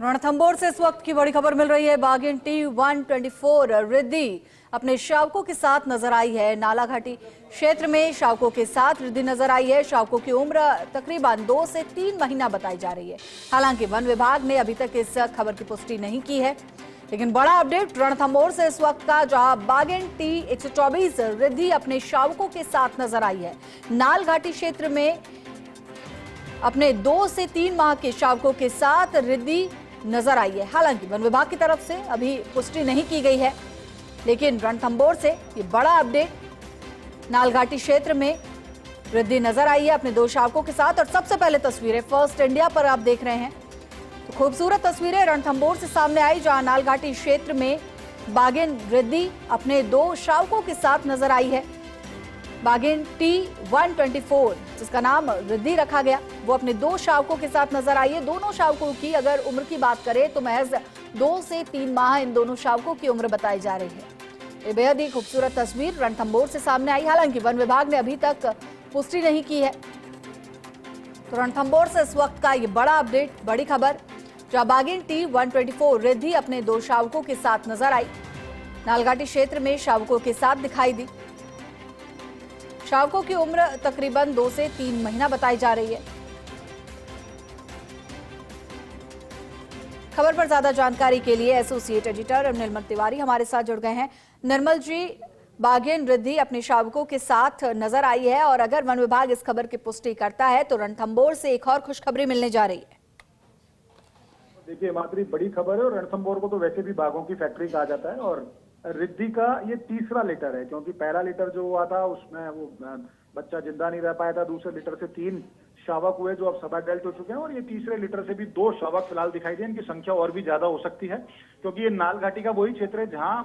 रणथंभौर से इस वक्त की बड़ी खबर मिल रही है। बाघिन T124 रिद्धि अपने शावकों के साथ नजर आई है। नालाघाटी क्षेत्र में शावकों के साथ रिद्धि नजर आई है। शावकों की उम्र तकरीबन 2 से 3 महीना बताई जा रही है। हालांकि वन विभाग ने अभी तक इस खबर की पुष्टि नहीं की है, लेकिन बड़ा अपडेट रणथंभौर से इस वक्त का, जहां बाघिन T124 रिद्धि अपने शावकों के साथ नजर आई है। नालघाटी क्षेत्र में अपने 2 से 3 माह के शावकों के साथ रिद्धि नजर आई है। हालांकि वन विभाग की तरफ से अभी पुष्टि नहीं की गई है, लेकिन रणथंभौर से ये बड़ा अपडेट। नालघाटी क्षेत्र में रिद्धि नजर आई है अपने 2 शावकों के साथ। और सबसे पहले तस्वीरें फर्स्ट इंडिया पर आप देख रहे हैं, तो खूबसूरत तस्वीरें रणथंभौर से सामने आई, जहां नालघाटी क्षेत्र में बाघिन रिद्धि अपने 2 शावकों के साथ नजर आई है। बाघिन T124 जिसका नाम रिद्धि रखा गया, वो अपने 2 शावकों के साथ नजर आई है। दोनों शावकों की अगर उम्र की बात करें तो महज 2 से 3 माह इन दोनों शावकों की उम्र बताई जा रही है। ये बेहद ही खूबसूरत तस्वीर रणथंभौर से सामने आई। हालांकि वन विभाग ने अभी तक पुष्टि नहीं की है। तो रणथंभौर से इस वक्त का ये बड़ा अपडेट, बड़ी खबर, जहां बाघिन T124 रिद्धि अपने 2 शावकों के साथ नजर आई। नालघाटी क्षेत्र में शावकों के साथ दिखाई दी। शावकों की उम्र तकरीबन 2 से 3 महीना बताई जा रही है। खबर पर ज्यादा जानकारी के लिए एसोसिएट एडिटर निर्मल तिवारी हमारे साथ जुड़ गए हैं। निर्मल जी, बाघिन रिद्धि अपने शावकों के साथ नजर आई है, और अगर वन विभाग इस खबर की पुष्टि करता है तो रणथंभौर से एक और खुशखबरी मिलने जा रही है। देखिए मात्र बड़ी खबर है, और रणथंभौर को तो वैसे भी बाघों की फैक्ट्री कहा जाता है, और रिद्धि का ये तीसरा लिटर है, क्योंकि पहला लिटर जो हुआ था उसमें वो बच्चा जिंदा नहीं रह पाया था। दूसरे लिटर से 3 शावक हुए जो अब सब एडल्ट हो चुके हैं, और ये तीसरे लिटर से भी 2 शावक फिलहाल दिखाई दे। इनकी संख्या और भी ज्यादा हो सकती है, क्योंकि ये नालघाटी का वही क्षेत्र है जहाँ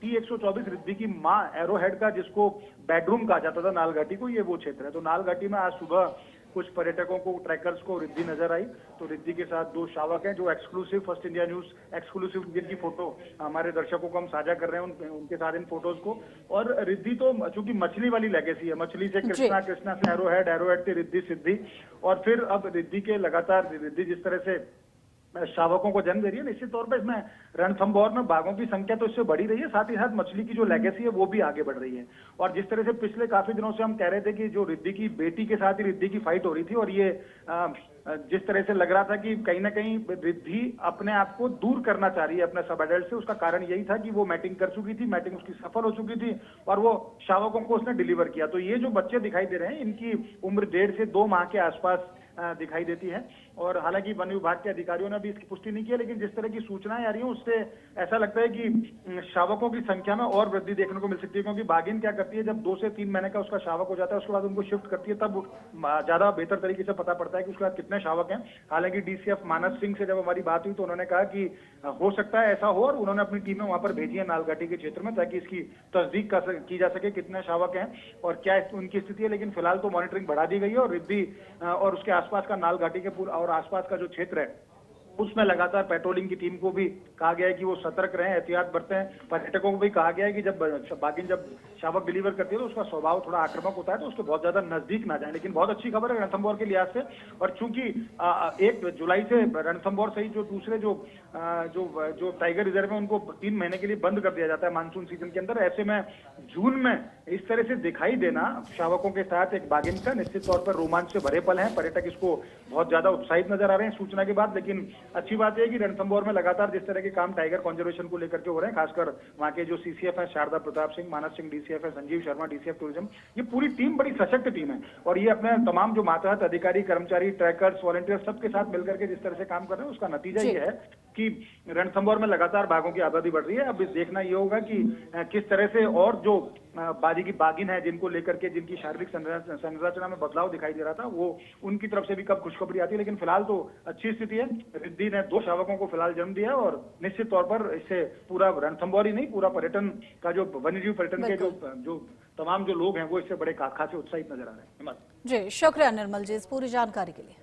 T124 रिद्धि की माँ एरोहेड का, जिसको बेडरूम कहा जाता था नालघाटी को, ये वो क्षेत्र है। तो नालघाटी में आज सुबह कुछ पर्यटकों को, ट्रैकर्स को रिद्धि नजर आई। तो रिद्धि के साथ 2 शावक हैं जो exclusive first India news exclusive जिनकी फोटो हमारे दर्शकों को हम साझा कर रहे हैं, उनके साथ इन फोटोज को। और रिद्धि तो चूंकि मछली वाली लेगेसी है, मछली से कृष्णा, कृष्णा से एरोहेड, एरोहेड से रिद्धि सिद्धि, और फिर अब रिद्धि के लगातार रिद्धि जिस तरह से शावकों को जन्म दे रही है, निश्चित तौर पर इसमें रणथंभौर में बाघों की संख्या तो इससे बढ़ी रही है, साथ ही साथ मछली की जो लेगेसी है वो भी आगे बढ़ रही है। और जिस तरह से पिछले काफी दिनों से हम कह रहे थे कि जो रिद्धि की बेटी के साथ ही रिद्धि की फाइट हो रही थी, और ये जिस तरह से लग रहा था कि कहीं ना कहीं रिद्धि अपने आप को दूर करना चाह रही है अपने सब एडल्ट से, उसका कारण यही था कि वो मैटिंग कर चुकी थी, मैटिंग उसकी सफल हो चुकी थी, और वो शावकों को उसने डिलीवर किया। तो ये जो बच्चे दिखाई दे रहे हैं, इनकी उम्र 1.5 से 2 माह के आसपास दिखाई देती है। और हालांकि वन विभाग के अधिकारियों ने भी इसकी पुष्टि नहीं की, लेकिन जिस तरह की सूचनाएं आ रही हैं उससे ऐसा लगता है कि शावकों की संख्या में और वृद्धि देखने को मिल सकती है। क्योंकि बाघिन क्या करती है, जब 2 से 3 महीने का उसका शावक हो जाता है, उसके बाद उनको शिफ्ट करती है, तब ज्यादा बेहतर तरीके से पता पड़ता है कि उसके बाद कितने शावक हैं। हालांकि DCF मानस सिंह से जब हमारी बात हुई तो उन्होंने कहा कि हो सकता है ऐसा हो, और उन्होंने अपनी टीमें वहां पर भेजी है नालघाटी के क्षेत्र में, ताकि इसकी तस्दीक की जा सके कितने शावक हैं और क्या उनकी स्थिति है। लेकिन फिलहाल तो मॉनिटरिंग बढ़ा दी गई है, और रिद्धि और उसके आसपास का नालघाटी के पूरा और आसपास का जो क्षेत्र है उसमें लगातार पेट्रोलिंग की टीम को भी कहा गया है कि वो सतर्क रहें, एहतियात बरतें। पर्यटकों को भी कहा गया है कि जब बाघिन जब शावक डिलीवर करती है तो उसका स्वभाव थोड़ा आक्रामक होता है, तो उसके बहुत ज्यादा नजदीक ना जाए। लेकिन बहुत अच्छी खबर है रणथंभौर के लिहाज से। और चूंकि 1 जुलाई से रणथंभौर सहित जो दूसरे जो टाइगर रिजर्व है उनको 3 महीने के लिए बंद कर दिया जाता है मानसून सीजन के अंदर। ऐसे में जून में इस तरह से दिखाई देना शावकों के साथ एक बाघिन का निश्चित तौर पर रोमांच से भरे पल है। पर्यटक इसको बहुत ज्यादा उत्साहित नजर आ रहे हैं सूचना के बाद। लेकिन अच्छी बात यह है कि रणथंभौर में लगातार जिस तरह के काम टाइगर कंजर्वेशन को लेकर के हो रहे हैं, खासकर वहां के जो CCF है शारदा प्रताप सिंह, मानस सिंह DCF है, संजीव शर्मा DCF टूरिज्म, ये पूरी टीम बड़ी सशक्त टीम है। और ये अपने तमाम जो मातहत अधिकारी, कर्मचारी, ट्रैकर्स, वॉलंटियर सबके साथ मिलकर के जिस तरह से काम कर रहे हैं, उसका नतीजा ये है कि रणथंभौर में लगातार बाघों की आबादी बढ़ रही है। अब देखना ये होगा कि किस तरह से और जो बाघिन है जिनको लेकर के, जिनकी शारीरिक संरचना में बदलाव दिखाई दे रहा था, वो उनकी तरफ से भी कब खुशखबरी आती है। लेकिन फिलहाल तो अच्छी स्थिति है। रिद्धि ने 2 शावकों को फिलहाल जन्म दिया, और निश्चित तौर पर इससे पूरा रणथंभौर ही नहीं, पूरा पर्यटन का जो वन्यजीव पर्यटन के जो तमाम जो लोग हैं वो इससे बड़े खासे उत्साहित नजर आ रहे हैं। जी शुक्रिया निर्मल जी इस पूरी जानकारी के लिए।